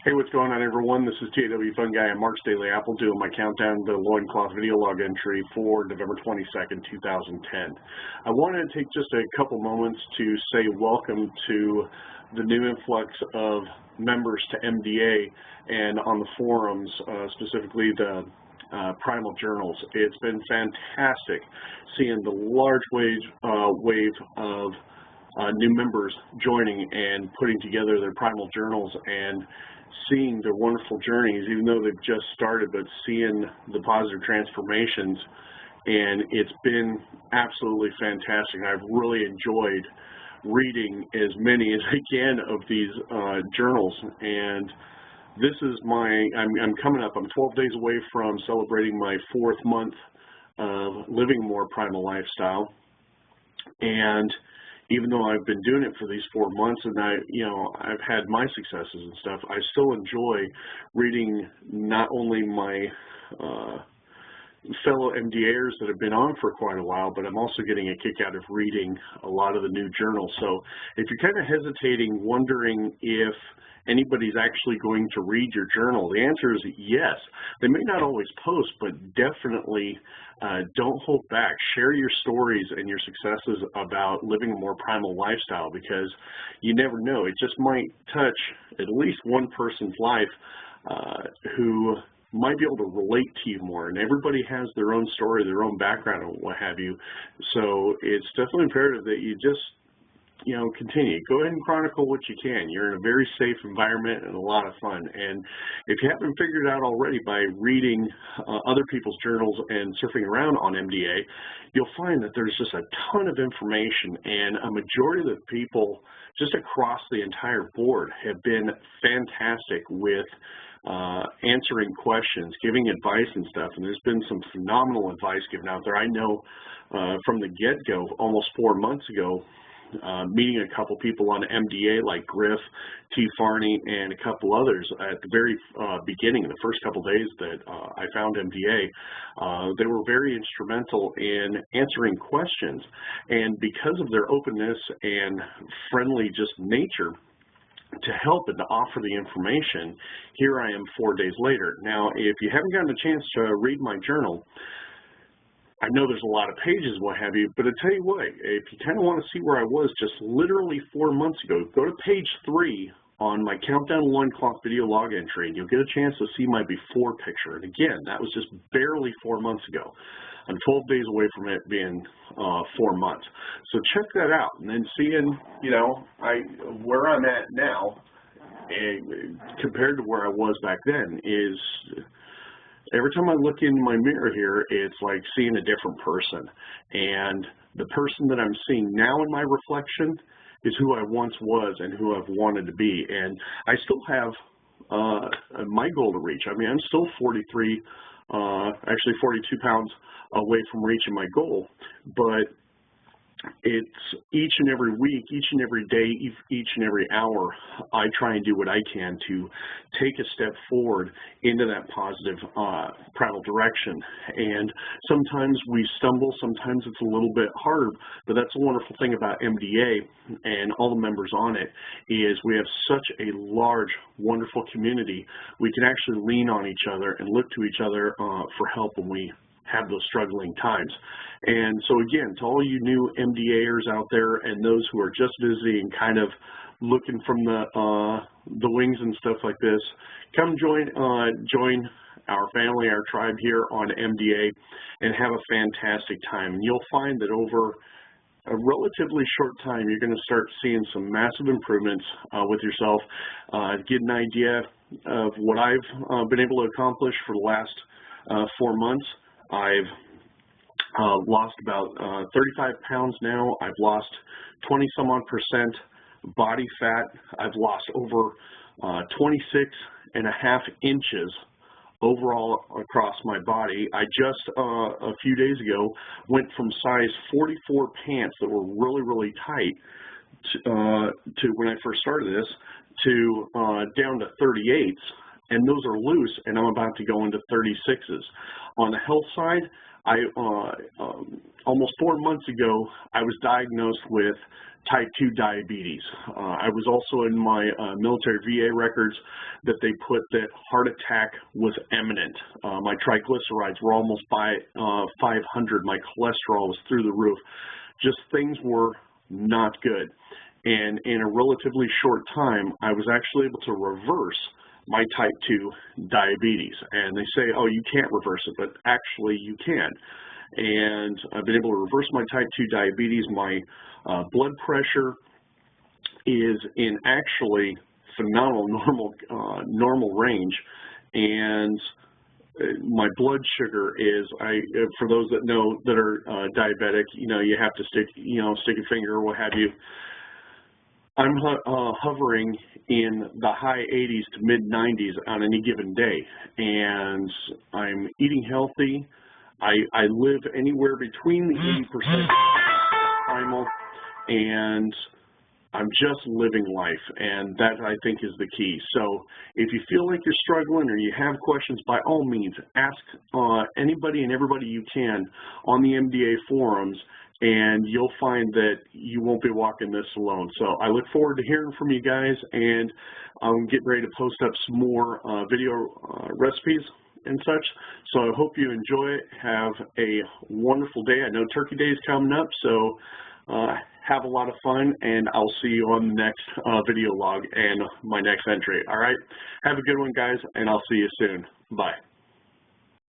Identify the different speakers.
Speaker 1: Hey, what's going on, everyone? This is TAWFUNGUY and Mark's Daily Apple doing my countdown to loincloth video log entry for November 22nd, 2010. I wanted to take just a couple moments to say welcome to the new influx of members to MDA and on the forums, specifically the Primal journals. It's been fantastic seeing the large wave of new members joining and putting together their Primal journals and seeing their wonderful journeys, even though they've just started, but seeing the positive transformations. And it's been absolutely fantastic. I've really enjoyed reading as many as I can of these journals. And this is I'm coming up, I'm 12 days away from celebrating my 4th month of living a more primal lifestyle. And even though I've been doing it for these 4 months and I've had my successes and stuff, I still enjoy reading not only my fellow MDAers that have been on for quite a while, but I'm also getting a kick out of reading a lot of the new journals. So if you're kind of hesitating, wondering if anybody's actually going to read your journal, the answer is yes. They may not always post, but definitely don't hold back. Share your stories and your successes about living a more primal lifestyle, because you never know. It just might touch at least one person's life who might be able to relate to you more. And everybody has their own story, their own background, and what have you. So it's definitely imperative that you just continue. Go ahead and chronicle what you can. You're in a very safe environment and a lot of fun. And if you haven't figured it out already by reading other people's journals and surfing around on MDA, you'll find that there's just a ton of information, and a majority of the people just across the entire board have been fantastic with answering questions, giving advice and stuff. And there's been some phenomenal advice given out there. I know from the get-go, almost 4 months ago, meeting a couple people on MDA like Griff, T. Farney, and a couple others at the very beginning, the first couple days that I found MDA, they were very instrumental in answering questions. And because of their openness and friendly just nature to help and to offer the information, here I am 4 days later. Now, if you haven't gotten a chance to read my journal, I know there's a lot of pages, what have you, but I tell you what, if you kind of want to see where I was just literally 4 months ago, go to page 3 on my Countdown Loincloth video log entry, and you'll get a chance to see my before picture. And again, that was just barely 4 months ago. I'm 12 days away from it being 4 months. So check that out, and then seeing, where I'm at now compared to where I was back then is, every time I look in my mirror here, it's like seeing a different person. And the person that I'm seeing now in my reflection is who I once was and who I've wanted to be. And I still have my goal to reach. I mean, I'm still 42 pounds away from reaching my goal, but it's each and every week, each and every day, each and every hour, I try and do what I can to take a step forward into that positive primal direction. And sometimes we stumble, sometimes it's a little bit harder, but that's the wonderful thing about MDA and all the members on it is we have such a large, wonderful community. We can actually lean on each other and look to each other for help when we have those struggling times. And so again, to all you new MDAers out there and those who are just busy and kind of looking from the wings and stuff like this, come join our family, our tribe here on MDA, and have a fantastic time. And you'll find that over a relatively short time, you're going to start seeing some massive improvements with yourself. Get an idea of what I've been able to accomplish for the last 4 months. I've lost about 35 pounds now. I've lost 20-some odd percent body fat. I've lost over 26.5 inches overall across my body. I just a few days ago went from size 44 pants that were really, really tight to when I first started this to down to 38s. and those are loose, and I'm about to go into 36s. On the health side, almost 4 months ago, I was diagnosed with type 2 diabetes. I was also in my military VA records that they put that heart attack was imminent. My triglycerides were almost by 500. My cholesterol was through the roof. Just things were not good. And in a relatively short time, I was actually able to reverse my type 2 diabetes. And they say, oh, you can't reverse it, but actually you can. And I've been able to reverse my type 2 diabetes. My blood pressure is in actually phenomenal normal range, and my blood sugar is, for those that know that are diabetic, you have to stick a finger or what have you. I'm hovering in the high 80s to mid 90s on any given day, and I'm eating healthy. I live anywhere between the 80% primal, and I'm just living life, and that, I think, is the key. So if you feel like you're struggling or you have questions, by all means, ask anybody and everybody you can on the MDA forums, and you'll find that you won't be walking this alone. So I look forward to hearing from you guys, and I'm getting ready to post up some more video recipes and such. So I hope you enjoy it. Have a wonderful day. I know Turkey Day is coming up, so have a lot of fun, and I'll see you on the next video log and my next entry. All right? Have a good one, guys, and I'll see you soon. Bye.